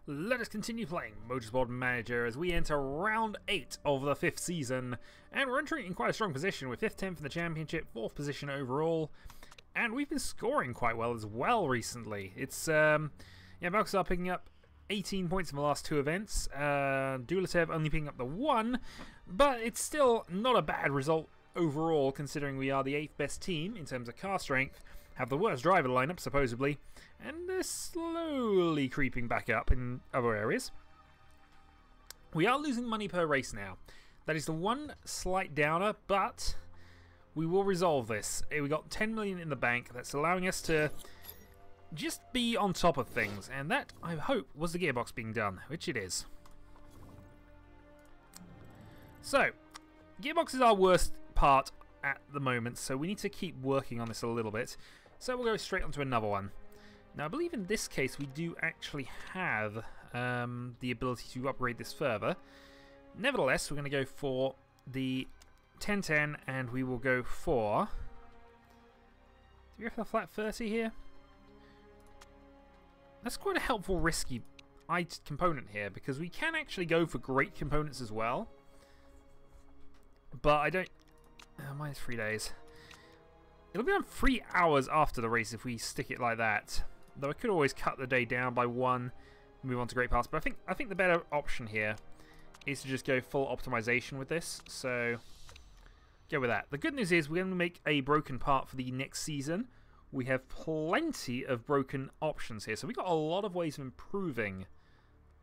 Let us continue playing Motorsport Manager as we enter round 8 of the 5th season, and we're entering in quite a strong position with 5th, 10th in the championship, 4th position overall, and we've been scoring quite well as well recently. It's, Balcazar picking up 18 points in the last 2 events, Dulatev only picking up the 1, but it's still not a bad result overall considering we are the 8th best team in terms of car strength, have the worst driver lineup supposedly, and they're slowly creeping back up in other areas. We are losing money per race now. That is the one slight downer, but we will resolve this. We got 10 million in the bank. That's allowing us to just be on top of things, and that, I hope, was the gearbox being done, which it is. So, gearbox is our worst part at the moment, so we need to keep working on this a little bit. So we'll go straight onto another one. Now I believe in this case we do actually have the ability to upgrade this further. Nevertheless, we're going to go for the 1010 and we will go for... Do we have a flat 30 here? That's quite a helpful risky component here because we can actually go for great components as well. But I don't... minus 3 days. It'll be on 3 hours after the race if we stick it like that. Though I could always cut the day down by 1, move on to great parts. But I think the better option here is to just go full optimization with this. So go with that. The good news is we're going to make a broken part for the next season. We have plenty of broken options here, so we've got a lot of ways of improving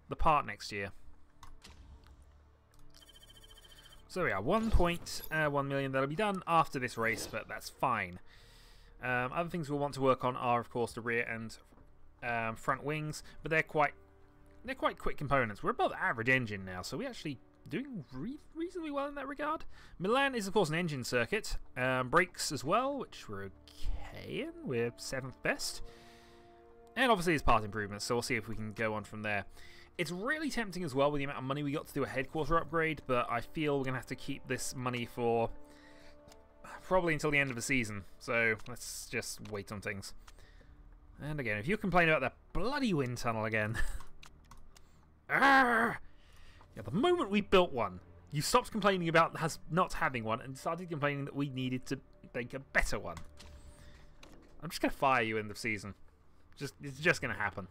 the part next year. So we are 1.1 million. That'll be done after this race, but that's fine. Other things we'll want to work on are, of course, the rear and front wings, but they're quite quick components. We're above average engine now, so we're actually doing reasonably well in that regard. Milan is, of course, an engine circuit. Brakes as well, which we're okay in. We're 7th best. And obviously it's part improvements, so we'll see if we can go on from there. It's really tempting as well with the amount of money we got to do a headquarter upgrade, but I feel we're going to have to keep this money for probably until the end of the season. So let's just wait on things. And again, if you complain about that bloody wind tunnel again... Yeah, the moment we built one, you stopped complaining about not having one and started complaining that we needed to make a better one. I'm just going to fire you end of season. It's just going to happen.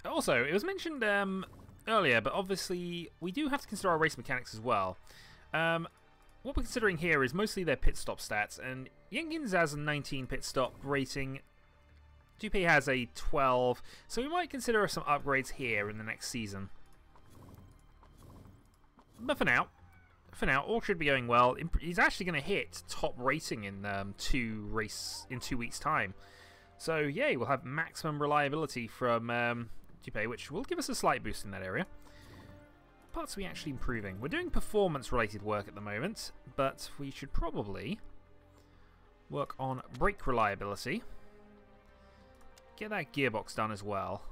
Also, it was mentioned earlier, but obviously we do have to consider our race mechanics as well. What we're considering here is mostly their pit stop stats, and Jenkins has a 19 pit stop rating. Dupe has a 12, so we might consider some upgrades here in the next season. But for now, all should be going well. He's actually going to hit top rating in 2 weeks' time. So yay, we'll have maximum reliability from Dupe, which will give us a slight boost in that area. Parts are we actually improving? We're doing performance-related work at the moment, but we should probably work on brake reliability. Get that gearbox done as well.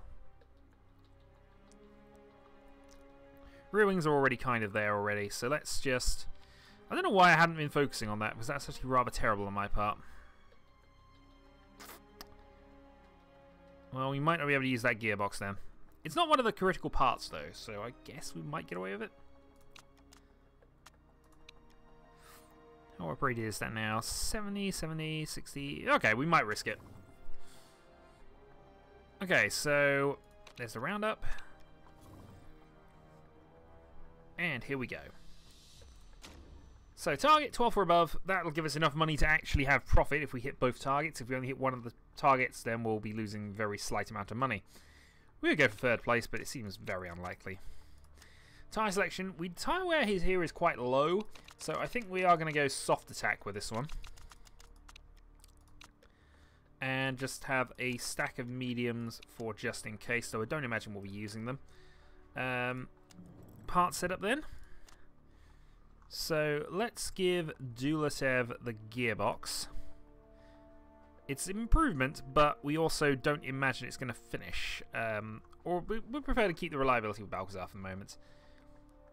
Rear wings are already kind of there already, so let's just... I don't know why I hadn't been focusing on that, because that's actually rather terrible on my part. Well, we might not be able to use that gearbox then. It's not one of the critical parts though, so I guess we might get away with it. How operated is that now? 70, 70, 60... Okay, we might risk it. Okay, so there's the roundup. And here we go. So target 12 or above, that'll give us enough money to actually have profit if we hit both targets. If we only hit one of the targets, then we'll be losing a very slight amount of money. We'll go for 3rd place, but it seems very unlikely. Tyre selection, tyre wear here is quite low, so I think we are going to go soft attack with this one. And just have a stack of mediums for just in case, so I don't imagine we'll be using them. Part setup then. So let's give Dulatev the gearbox. It's an improvement, but we also don't imagine it's going to finish. Or we prefer to keep the reliability with Balcazar for the moment.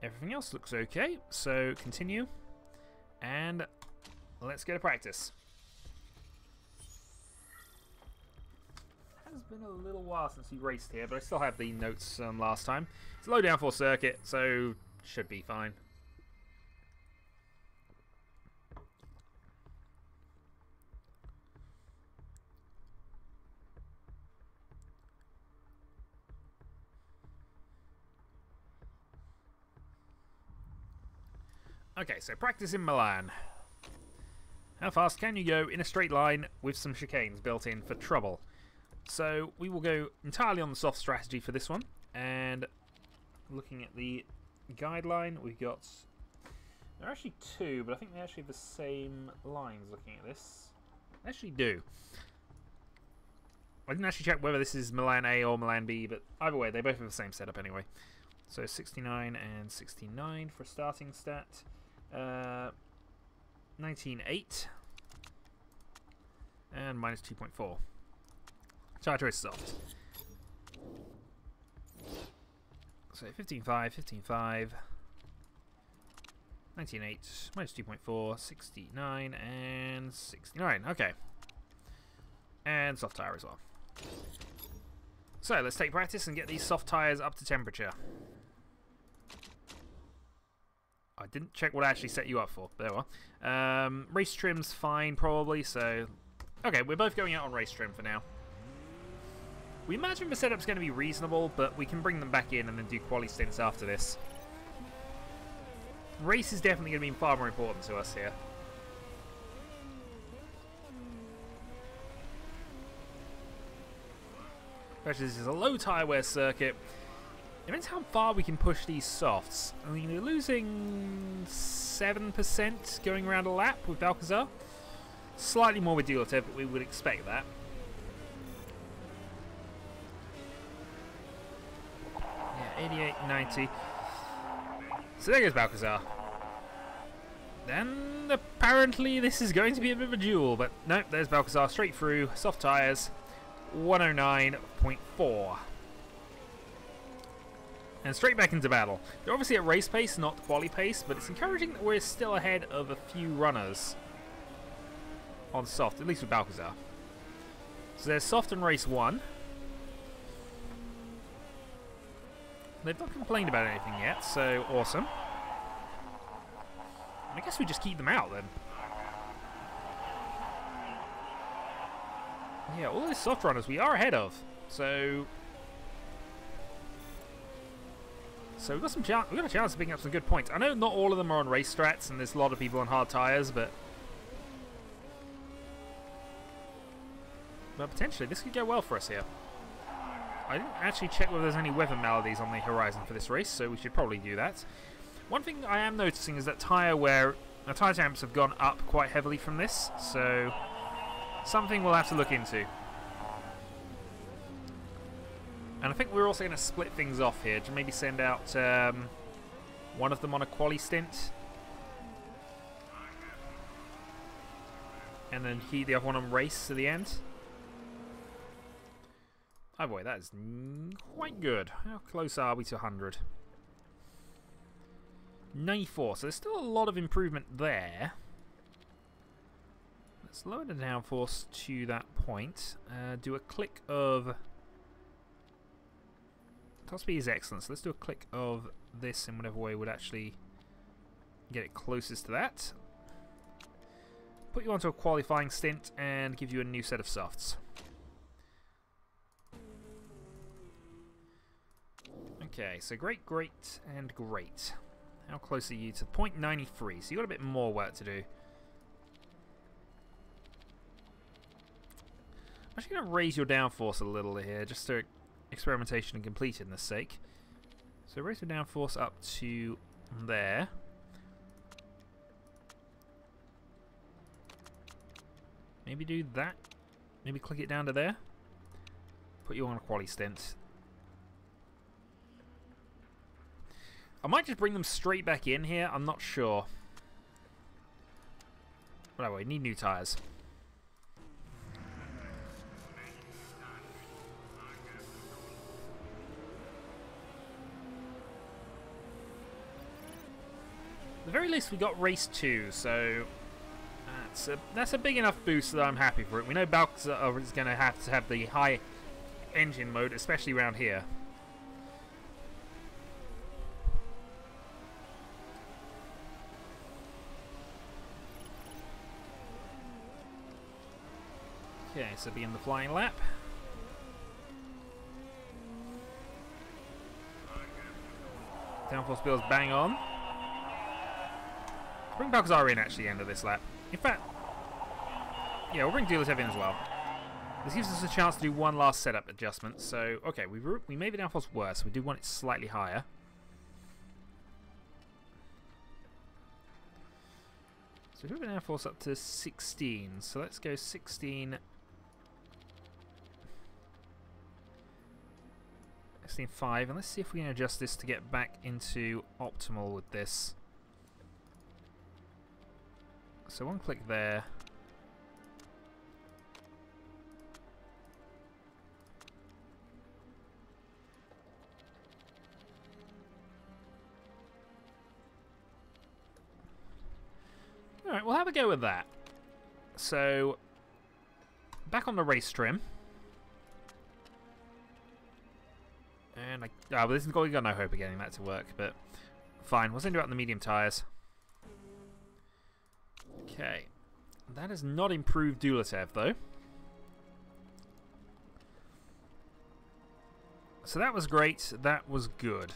Everything else looks okay, so continue. And let's go to practice. Has been a little while since we raced here, but I still have the notes last time. It's a low downforce circuit, so should be fine. Okay, so practice in Milan. How fast can you go in a straight line with some chicanes built in for trouble? So we will go entirely on the soft strategy for this one. And looking at the guideline, we've got... There are actually two, but I think they actually have the same lines looking at this. They actually do. I didn't actually check whether this is Milan A or Milan B, but either way, they both have the same setup anyway. So 69 and 69 for a starting stat. 19.8 and minus 2.4. Tire choice soft. So 15.5, 15.5, 19.8, minus 2.4, 69 and 69. Okay. And soft tire as well. So let's take practice and get these soft tires up to temperature. I didn't check what I actually set you up for. There we are. Race trim's fine, probably, so... Okay, we're both going out on race trim for now. We imagine the setup's going to be reasonable, but we can bring them back in and then do quali stints after this. Race is definitely going to be far more important to us here. Especially this is a low tyre wear circuit. It depends how far we can push these softs. I mean, we're losing 7% going around a lap with Balcazar. Slightly more with Dulatev, but we would expect that. Yeah, 88, 90. So there goes Balcazar. Then apparently this is going to be a bit of a duel, but no, there's Balcazar straight through, soft tyres, 109.4. And straight back into battle. They're obviously at race pace, not quali pace, but it's encouraging that we're still ahead of a few runners on soft, at least with Balcazar. So there's soft and race 1. They've not complained about anything yet, so awesome. I guess we just keep them out then. Yeah, all those soft runners we are ahead of, so we've got a chance of picking up some good points. I know not all of them are on race strats, and there's a lot of people on hard tyres, but potentially this could go well for us here. I didn't actually check whether there's any weather maladies on the horizon for this race, so we should probably do that. One thing I am noticing is that tyre temps have gone up quite heavily from this, so something we'll have to look into. And I think we're also going to split things off here to maybe send out one of them on a quali stint. And then heat the other one on race to the end. Oh boy, that is quite good. How close are we to 100? 94, so there's still a lot of improvement there. Let's lower the downforce to that point. Do a click of... Top speed is excellent, so let's do a click of this in whatever way would actually get it closest to that. Put you onto a qualifying stint and give you a new set of softs. Okay, so great, great, and great. How close are you to 0.93? So you've got a bit more work to do. I'm actually going to raise your downforce a little here, just to experimentation and completeness sake. So raise your downforce up to there. Maybe do that. Maybe click it down to there. Put you on a quali stint. I might just bring them straight back in here. I'm not sure. But anyway, need new tyres. At the very least, we got race 2, so that's a big enough boost that I'm happy for it. We know Balcazar is going to have the high engine mode, especially around here. Okay, so be in the flying lap. Downforce builds bang on. Bring Balcazar in actually end of this lap. In fact, yeah, we'll bring Dulatov in as well. This gives us a chance to do one last setup adjustment. So, okay, we made the downforce worse. We do want it slightly higher. So we have an downforce up to 16. So let's go 16. 16.5, and let's see if we can adjust this to get back into optimal with this. So one click there. Alright, we'll have a go with that. So, back on the race trim. And well, this is we got no hope of getting that to work, but fine. We'll send you out in the medium tyres. Okay. That has not improved Dulatov, though. So that was great. That was good.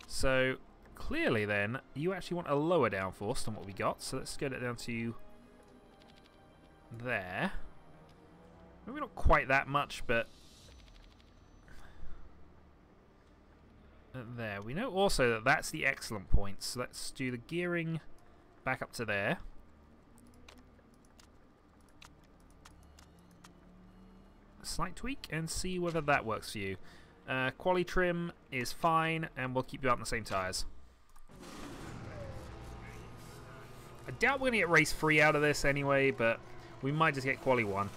So, clearly then, you actually want a lower downforce than what we got. So let's get it down to there. Maybe not quite that much, but there. We know also that that's the excellent point. So let's do the gearing back up to there. A slight tweak and see whether that works for you. Quali trim is fine, and we'll keep you out in the same tyres. I doubt we're going to get race 3 out of this anyway, but we might just get quali 1.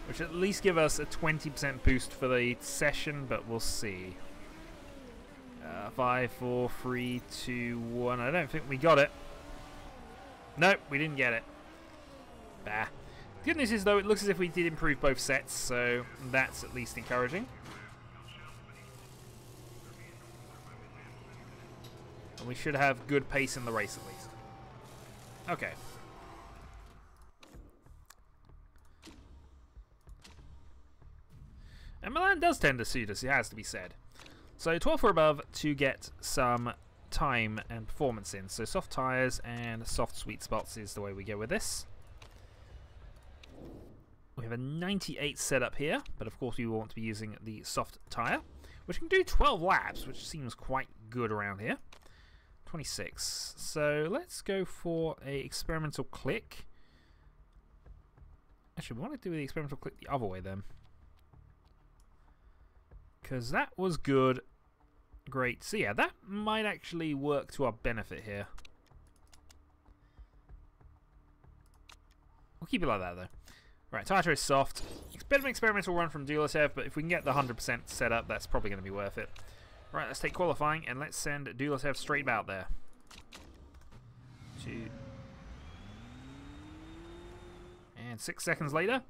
Which at least give us a 20% boost for the session, but we'll see. 5, 4, 3, 2, 1. I don't think we got it. Nope, we didn't get it. Bah. The good news is, though, it looks as if we did improve both sets, so that's at least encouraging. And we should have good pace in the race, at least. Okay. And Milan does tend to suit us, it has to be said. So 12 or above to get some time and performance in. So soft tyres and soft sweet spots is the way we go with this. We have a 98 setup here, but of course we want to be using the soft tyre, which can do 12 laps, which seems quite good around here. 26. So let's go for a experimental click. Actually, we want to do the experimental click the other way then. Because that was good. Great. So yeah, that might actually work to our benefit here. We'll keep it like that though. Right, tyre is soft. It's a bit of an experimental run from Dulatov, but if we can get the 100% set up, that's probably going to be worth it. Right, let's take qualifying and let's send Dulatov straight out there. 2. And 6 seconds later.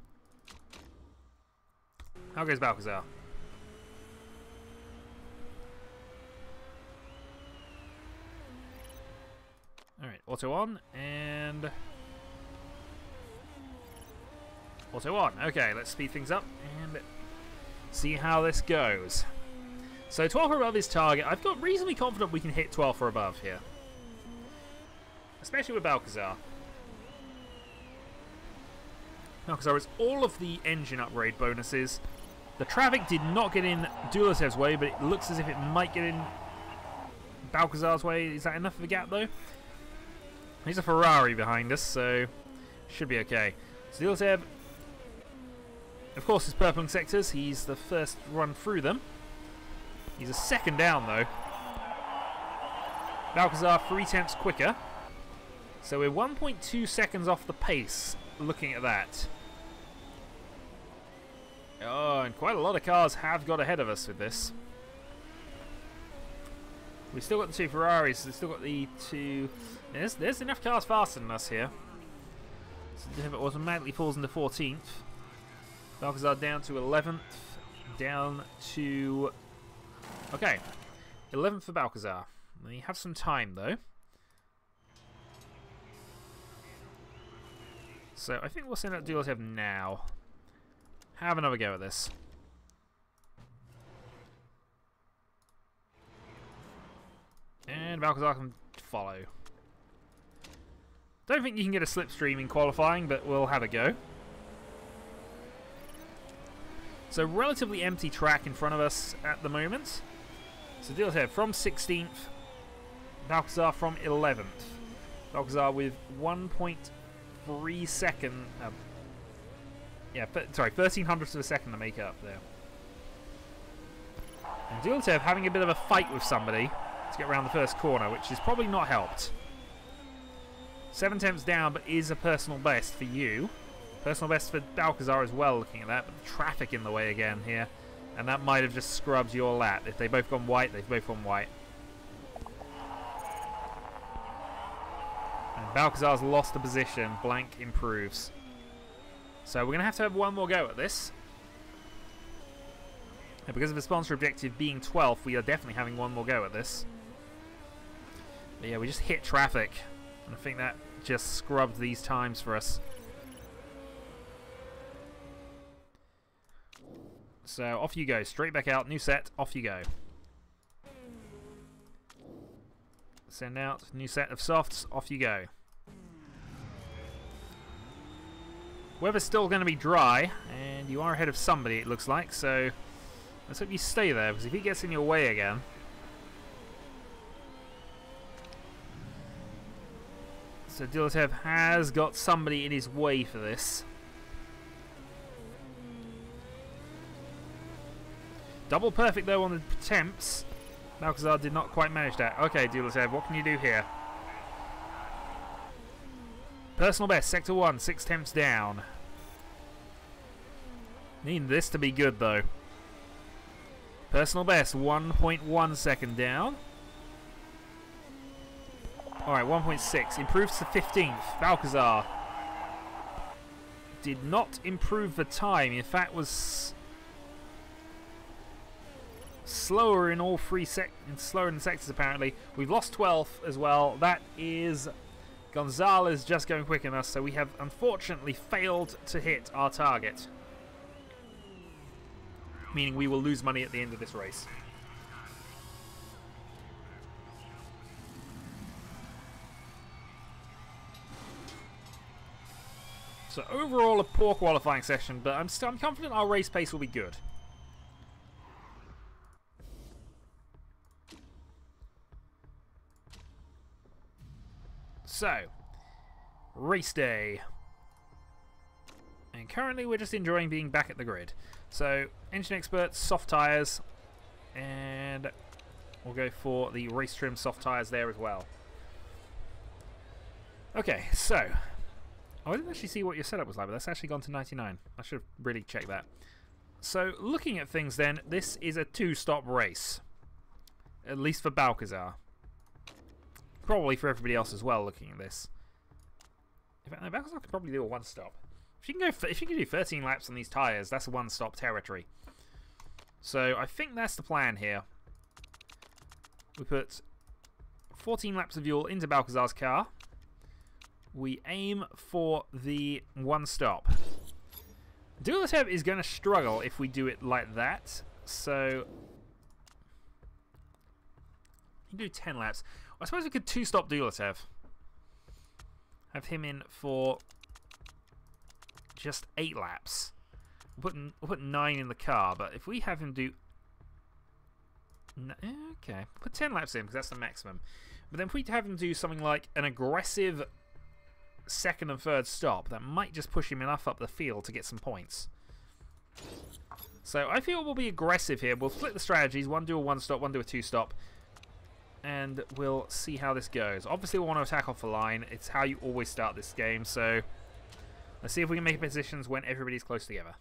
How goes Balcazar? Alright, auto on, and auto on. Okay, let's speed things up and see how this goes. So 12 or above is target. I've got reasonably confident we can hit 12 or above here. Especially with Balcazar. Balcazar has all of the engine upgrade bonuses. The traffic did not get in Dulatov's way, but it looks as if it might get in Balcazar's way. Is that enough of a gap though? There's a Ferrari behind us, so should be okay. So Dulatov, of course, is purpling sectors. He's the first run through them. He's a second down, though. Balcazar 3/10 quicker. So we're 1.2 seconds off the pace, looking at that. Oh, and quite a lot of cars have got ahead of us with this. We've still got the two Ferraris. We've still got the two... There's enough cars faster than us here. So it automatically falls into 14th. Balcazar down to 11th. Down to... Okay. 11th for Balcazar. We have some time, though. So I think we'll send out Dualatev now. Have another go at this. And Balcazar can follow. Don't think you can get a slipstream in qualifying, but we'll have a go. So relatively empty track in front of us at the moment. So Dualatev from 16th. Balcazar from 11th. Balcazar with 1.3 second... sorry, 1300ths of a second to make up there. And Dualatev having a bit of a fight with somebody to get around the first corner, which is probably not helped. 7 tenths down, but is a personal best for you. Personal best for Balcazar as well, looking at that, but the traffic in the way again here. And that might have just scrubbed your lap. If they've both gone white, they've both gone white. And Balcazar's lost a position. Blank improves. So we're going to have one more go at this. And because of the sponsor objective being 12th, we are definitely having one more go at this. But yeah, we just hit traffic. And I think that just scrubbed these times for us. So off you go. Straight back out. New set. Off you go. Send out. New set of softs. Off you go. Weather's still going to be dry. And you are ahead of somebody, it looks like. So let's hope you stay there. Because if he gets in your way again... So Dualatev has got somebody in his way for this. Double perfect though on the attempts. Balcazar did not quite manage that. Okay, Dualatev, what can you do here? Personal best, sector 1, 6 tenths down. Need this to be good though. Personal best, 1.1 second down. Alright, 1.6. Improves to 15th. Balcazar did not improve the time. In fact, was slower in all three slower in the sectors apparently. We've lost 12th as well. That is Gonzalez just going quicker than us, so we have unfortunately failed to hit our target. Meaning we will lose money at the end of this race. So overall a poor qualifying session, but I'm confident our race pace will be good. So, race day. And currently we're just enjoying being back at the grid. So, engine experts, soft tyres, and we'll go for the race trim soft tyres there as well. Okay, so... I didn't actually see what your setup was like, but that's actually gone to 99. I should have really checked that. So, looking at things then, this is a 2-stop race. At least for Balcazar. Probably for everybody else as well, looking at this. In fact, no, Balcazar could probably do a 1-stop. If you can do 13 laps on these tyres, that's a 1-stop territory. So, I think that's the plan here. We put 14 laps of fuel into Balcazar's car. We aim for the 1-stop. Dualatev is going to struggle if we do it like that. So, you can do 10 laps. I suppose we could 2-stop Dualatev. Have him in for just 8 laps. We'll put 9 in the car, but if we have him do... Okay, put 10 laps in because that's the maximum. But then if we have him do something like an aggressive... second and third stop, that might just push him enough up the field to get some points. So I feel we'll be aggressive here. We'll split the strategies. One do a 1-stop, one do a 2-stop. And we'll see how this goes. Obviously we want to attack off the line. It's how you always start this game. So let's see if we can make positions when everybody's close together.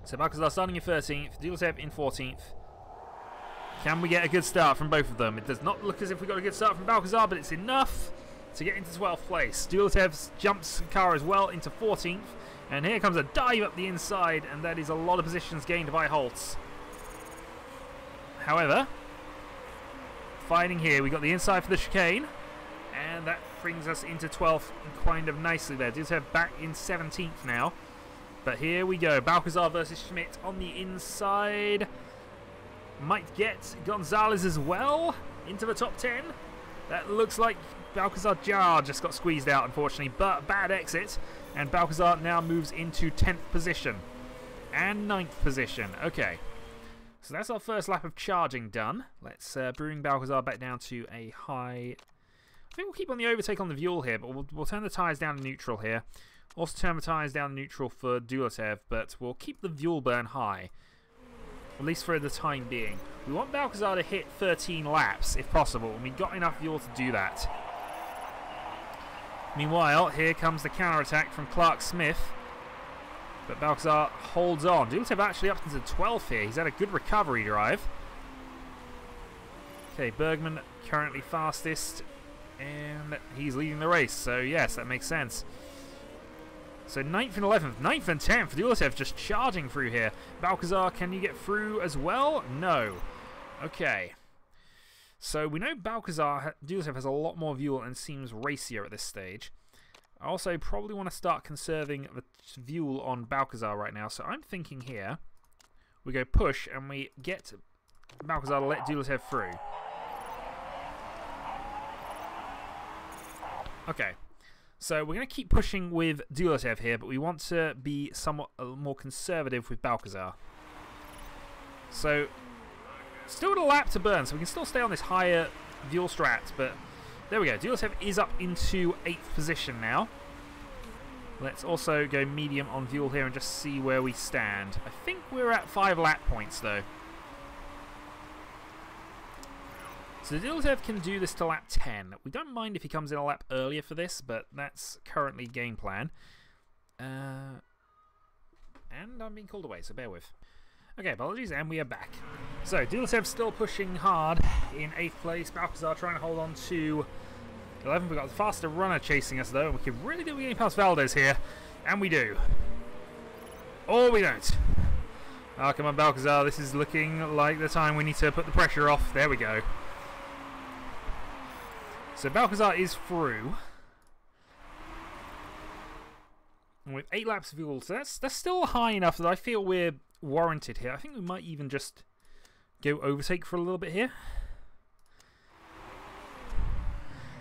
So Balcazar starting in 13th. Dualatev in 14th. Can we get a good start from both of them? It does not look as if we got a good start from Balcazar, but it's enough to get into 12th place. Dulatev's jumps car as well into 14th. And here comes a dive up the inside, and that is a lot of positions gained by Holtz. However, fighting here, we got the inside for the chicane, and that brings us into 12th kind of nicely there. Dulatev back in 17th now. But here we go. Balcazar versus Schmidt on the inside. Might get Gonzalez as well into the top 10. That looks like Balcazar just got squeezed out, unfortunately, but bad exit. And Balcazar now moves into 10th position and 9th position. Okay, so that's our first lap of charging done. Let's bring Balcazar back down to a high. I think we'll keep on the overtake on the Vuel here, but we'll turn the tyres down to neutral here. Also turn the tyres down to neutral for Dulatev, but we'll keep the Vuel burn high. At least for the time being. We want Balcazar to hit 13 laps, if possible, and we got enough fuel to do that. Meanwhile, here comes the counter-attack from Clark Smith. But Balcazar holds on. Dulatev actually up into 12th here. He's had a good recovery drive. Okay, Bergman currently fastest, and he's leading the race, so yes, that makes sense. So 9th and 11th, 9th and 10th, Dulatev just charging through here. Balcazar, can you get through as well? No. Okay. So we know Dulatev has a lot more fuel and seems racier at this stage. I also probably want to start conserving the fuel on Balcazar right now. So I'm thinking here, we go push and we get Balcazar to let Dulatev through. Okay. So we're going to keep pushing with Dulatev here, but we want to be somewhat more conservative with Balcazar. So, still a lap to burn, so we can still stay on this higher fuel strat, but there we go. Dulatev is up into 8th position now. Let's also go medium on fuel here and just see where we stand. I think we're at 5 lap points, though. So Dulatev can do this to lap 10. We don't mind if he comes in a lap earlier for this, but that's currently game plan. And I'm being called away, so bear with. Okay, apologies, and we are back. So Dulatev still pushing hard in 8th place. Balcazar trying to hold on to 11th. We've got the faster runner chasing us, though. We could really do getting past Valdez here, and we do. Or we don't. Oh, come on, Balcazar. This is looking like the time we need to put the pressure off. There we go. So Balcazar is through. And with 8 laps of fuel, so that's still high enough that I feel we're warranted here. I think we might even just go overtake for a little bit here.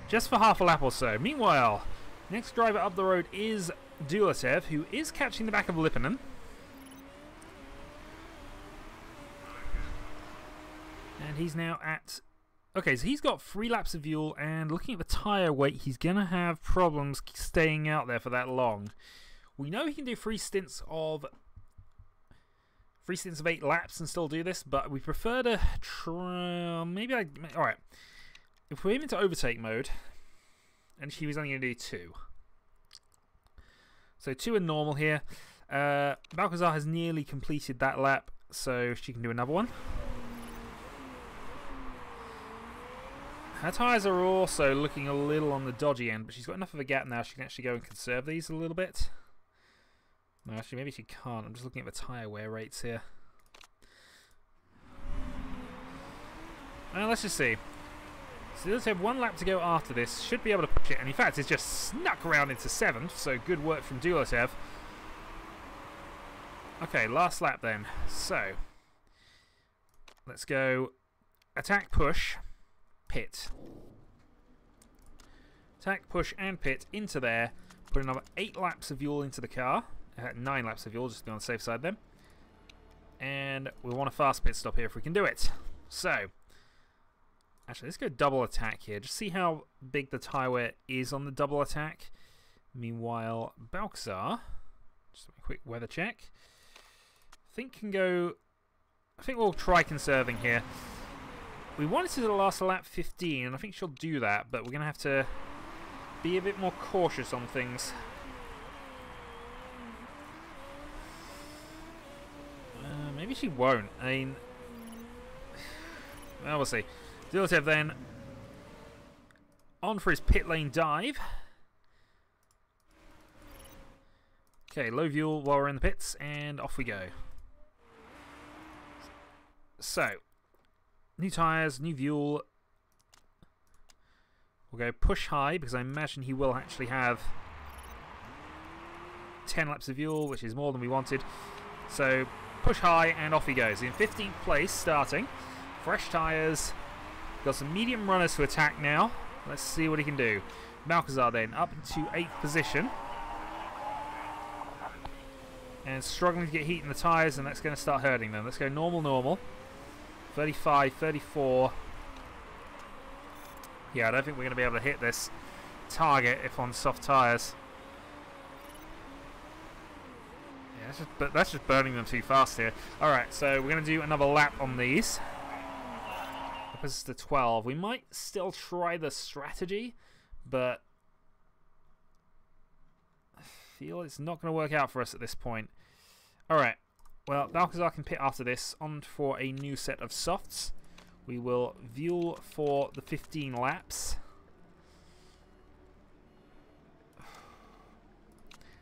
Just for half a lap or so. Meanwhile, next driver up the road is Dulatev, who is catching the back of Lipponen. And he's now at... Okay, so he's got 3 laps of fuel, and looking at the tyre weight, he's going to have problems staying out there for that long. We know he can do 3 stints of 8 laps and still do this, but we prefer to try... Alright. If we're into overtake mode, and he was only going to do 2. So 2 in normal here. Balcazar has nearly completed that lap, so she can do another one. Her tyres are also looking a little on the dodgy end, but she's got enough of a gap now she can actually go and conserve these a little bit. No, actually, maybe she can't. I'm just looking at the tyre wear rates here. Let's just see. So let's have 1 lap to go after this. Should be able to push it, and in fact, it's just snuck around into 7th, so good work from Dulatev. Okay, last lap then. So, let's go attack, push, pit. Attack, push, and pit into there. Put another 8 laps of fuel into the car. 9 laps of fuel, just to be on the safe side then. And we want a fast pit stop here if we can do it. So, actually, let's go double attack here. Just see how big the tyre wear is on the double attack. Meanwhile, Balcazar, just a quick weather check. I think we'll try conserving here. We wanted to last a lap 15, and I think she'll do that, but we're going to have to be a bit more cautious on things. Maybe she won't. I mean, Well, we'll see. Duletev then on for his pit lane dive. Okay, low fuel while we're in the pits, and off we go. So, new tyres, new fuel. We'll go push high, because I imagine he will actually have 10 laps of fuel, which is more than we wanted. So, push high, and off he goes. In 15th place, starting. Fresh tyres. Got some medium runners to attack now. Let's see what he can do. Balcazar then, up into 8th position. And struggling to get heat in the tyres, and that's going to start hurting them. Let's go normal, normal. 35, 34. Yeah, I don't think we're going to be able to hit this target if on soft tyres. Yeah, that's just burning them too fast here. Alright, so we're going to do another lap on these. This is to 12. We might still try the strategy, but I feel it's not going to work out for us at this point. Alright, well, Balcazar can pit after this. On for a new set of softs. We will fuel for the 15 laps.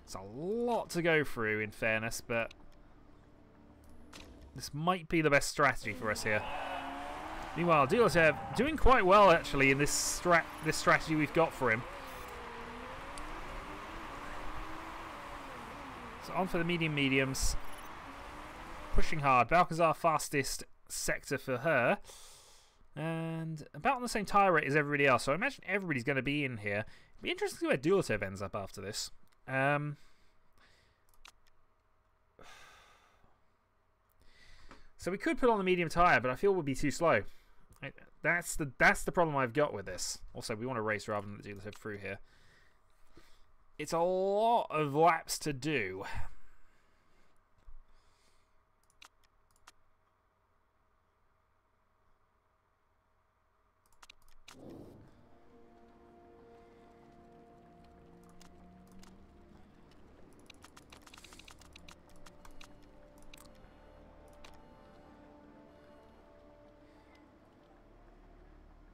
It's a lot to go through, in fairness, but this might be the best strategy for us here. Meanwhile, Duletev doing quite well, actually, in this strategy we've got for him. So on for the mediums. Pushing hard. Balcazar fastest sector for her. And about on the same tyre rate as everybody else. So I imagine everybody's going to be in here. It'll be interesting to see where Duletev ends up after this. So we could put on the medium tyre, but I feel we'll be too slow. That's the problem I've got with this. Also, we want to race rather than let Duletev through here. It's a lot of laps to do.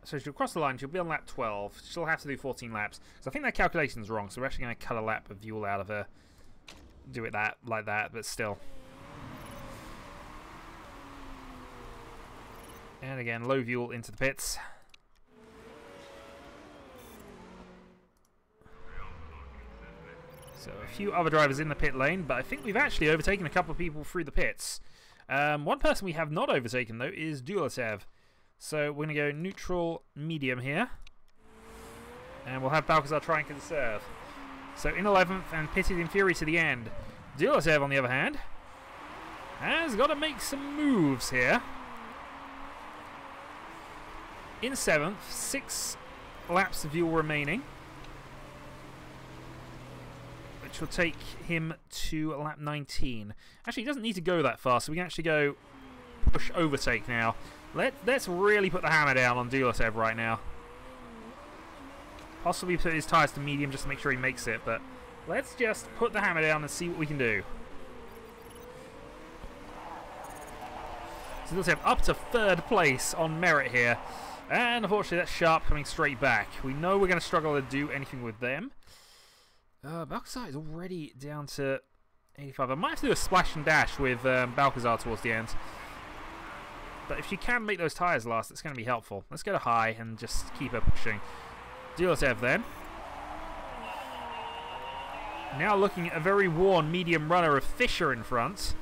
So she'll cross the line, she'll be on lap 12. She'll have to do 14 laps. So I think that calculation's wrong, so we're actually going to cut a lap of fuel out of her. Do it like that, but still. And again, low fuel into the pits. So a few other drivers in the pit lane, but I think we've actually overtaken a couple of people through the pits. One person we have not overtaken, though, is Duletev. So we're going to go neutral, medium here. And we'll have Balcazar try and conserve. So in 11th and pitted in fury to the end. Duletev, on the other hand, has got to make some moves here. In 7th, 6 laps of fuel remaining. Which will take him to lap 19. Actually, he doesn't need to go that far, so we can actually go push overtake now. Let's really put the hammer down on Duletev right now. Possibly put his tyres to medium just to make sure he makes it, but let's just put the hammer down and see what we can do. So Duletev up to 3rd place on merit here. And unfortunately that's Sharp coming straight back. We know we're going to struggle to do anything with them. Balcazar is already down to 85. I might have to do a splash and dash with Balcazar towards the end. But if she can make those tyres last, it's going to be helpful. Let's go to high and just keep her pushing. Duletev then. Now looking at a very worn medium runner of Fisher in front.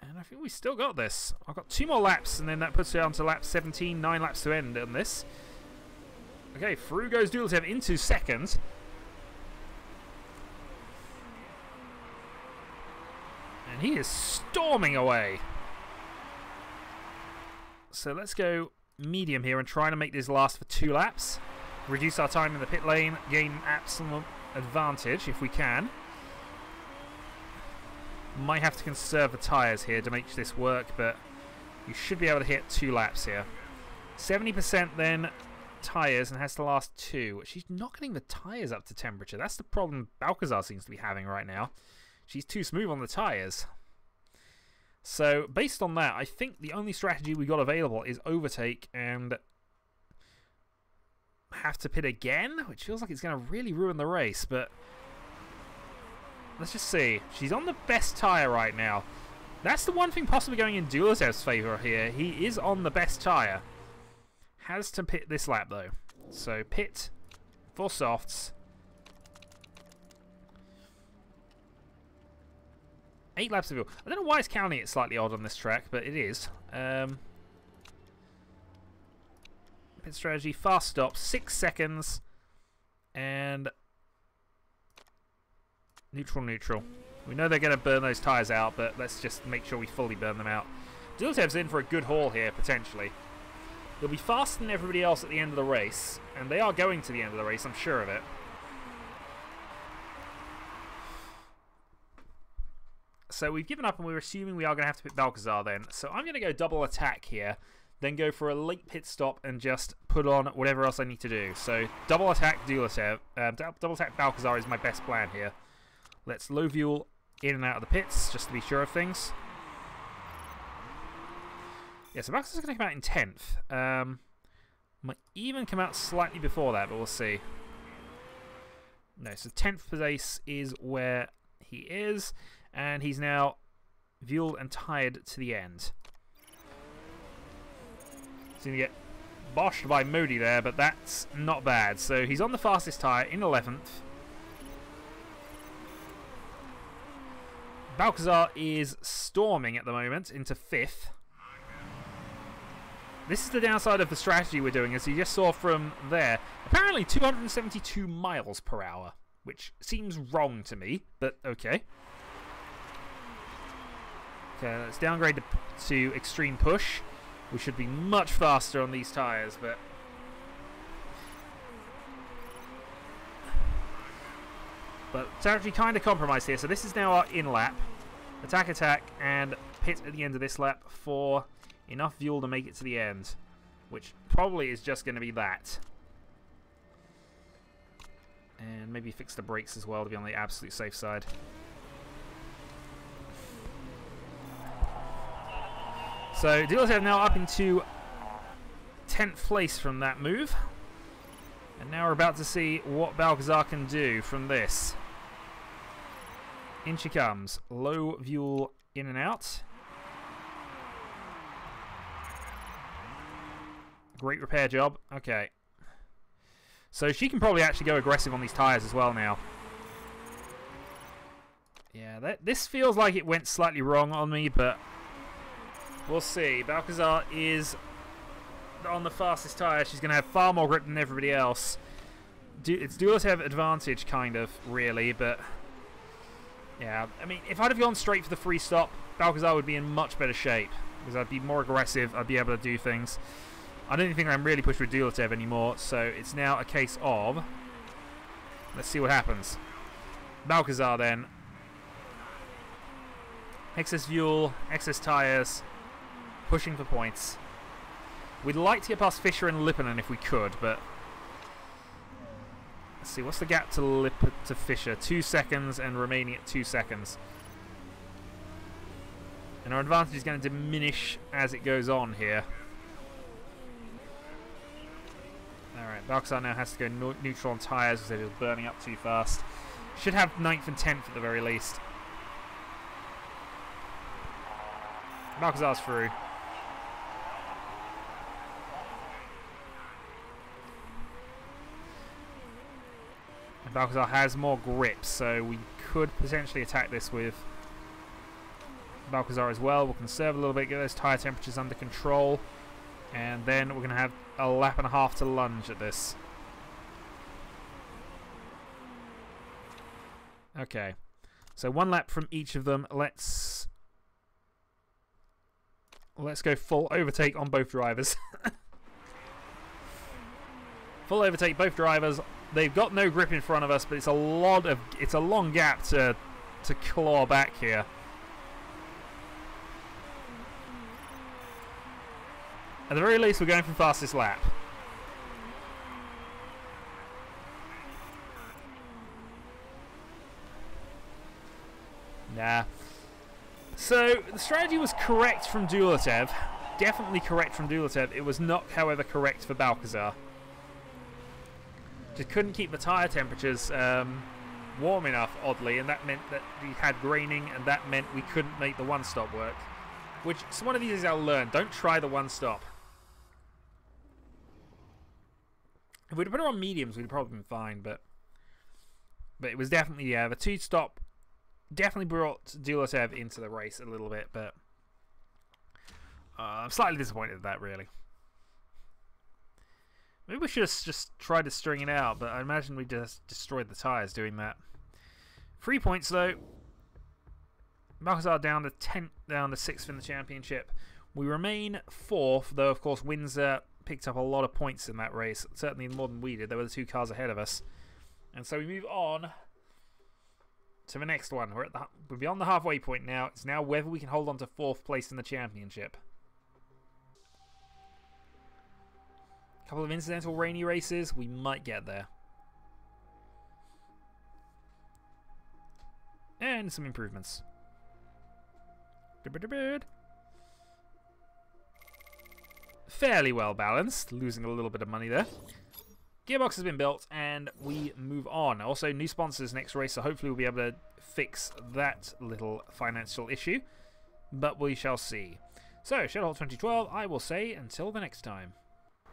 And I think we still got this. I've got 2 more laps, and then that puts it on to lap 17. 9 laps to end on this. Okay, through goes Duletev into 2nd. And he is storming away. So let's go medium here and try to make this last for 2 laps. Reduce our time in the pit lane, gain absolute advantage if we can. Might have to conserve the tyres here to make this work, but you should be able to hit 2 laps here. 70% then tyres and has to last 2. She's not getting the tyres up to temperature. That's the problem Balcazar seems to be having right now. She's too smooth on the tyres. So, based on that, I think the only strategy we got available is overtake and have to pit again, which feels like it's going to really ruin the race, but let's just see. She's on the best tyre right now. That's the one thing possibly going in Dulatev's favour here. He is on the best tyre. Has to pit this lap, though. So, pit for softs. 8 laps of fuel. I don't know why it's counting it slightly odd on this track, but it is. Pit strategy, fast stop, 6 seconds, and neutral, neutral. We know they're going to burn those tyres out, but let's just make sure we fully burn them out. Dulatev's in for a good haul here, potentially. They'll be faster than everybody else at the end of the race, and they are going to the end of the race, I'm sure of it. So we've given up, and we're assuming we are going to have to pit Balcazar then. So I'm going to go double attack here, then go for a late pit stop and just put on whatever else I need to do. So double attack Dulatev, double attack Balcazar is my best plan here. Let's low fuel in and out of the pits, just to be sure of things. Yeah, so Balcazar's going to come out in 10th. Might even come out slightly before that, but we'll see. No, so 10th place is where he is, and he's now fueled and tired to the end. He's going to get boshed by Modi there, but that's not bad. So he's on the fastest tyre in 11th. Balcazar is storming at the moment into 5th. This is the downside of the strategy we're doing, as you just saw from there. Apparently 272 miles per hour, which seems wrong to me, but okay. Okay, let's downgrade to extreme push. We should be much faster on these tyres, but it's actually kind of compromised here. So this is now our in-lap. Attack, attack, and pit at the end of this lap for enough fuel to make it to the end, which probably is just going to be that. And maybe fix the brakes as well to be on the absolute safe side. So Dulatev now up into 10th place from that move. And now we're about to see what Balcazar can do from this. In she comes. Low fuel in and out. Great repair job. Okay. So she can probably actually go aggressive on these tyres as well now. Yeah, this feels like it went slightly wrong on me, but we'll see. Balcazar is on the fastest tyre. She's going to have far more grip than everybody else. It's Dulatev advantage, kind of, really, but yeah. I mean, if I'd have gone straight for the free stop, Balcazar would be in much better shape, because I'd be more aggressive, I'd be able to do things. I don't think I'm really pushed with Dulatev anymore, so it's now a case of, let's see what happens. Balcazar then. Excess fuel, excess tyres, pushing for points. We'd like to get past Fischer and Lipponen if we could, but let's see, what's the gap to Fischer? 2 seconds and remaining at 2 seconds. And our advantage is going to diminish as it goes on here. Alright, Balcazar now has to go neutral on tyres because they're burning up too fast. Should have 9th and 10th at the very least. Balcazar's through. And Balcazar has more grip, so we could potentially attack this with Balcazar as well. We'll conserve a little bit, get those tyre temperatures under control, and then we're going to have a lap and a half to lunge at this. Okay, so 1 lap from each of them. Let's go full overtake on both drivers. Full overtake, both drivers. They've got no grip in front of us, but it's a long gap to claw back here. At the very least, we're going for fastest lap. Nah. So, the strategy was correct from Dulatev. Definitely correct from Dulatev. It was not, however, correct for Balcazar. Just couldn't keep the tyre temperatures warm enough, oddly, and that meant that we had graining, and that meant we couldn't make the one-stop work. Which, so one of these is I'll learn. Don't try the one-stop. If we'd put her on mediums, we'd have probably been fine, but it was definitely, yeah, the two-stop definitely brought Dulatev into the race a little bit, but I'm slightly disappointed at that, really. Maybe we should have just tried to string it out, but I imagine we just destroyed the tyres doing that. 3 points, though. Balcazar down to 10th, down to 6th in the championship. We remain 4th, though, of course, Windsor picked up a lot of points in that race. Certainly more than we did. There were the 2 cars ahead of us. And so we move on to the next one. We're beyond the halfway point now. It's now whether we can hold on to 4th place in the championship. A couple of incidental rainy races. We might get there. And some improvements. Fairly well balanced. Losing a little bit of money there. Gearbox has been built and we move on. Also, new sponsors next race, so hopefully we'll be able to fix that little financial issue. But we shall see. So, Shadowhawk 2012, I will say until the next time.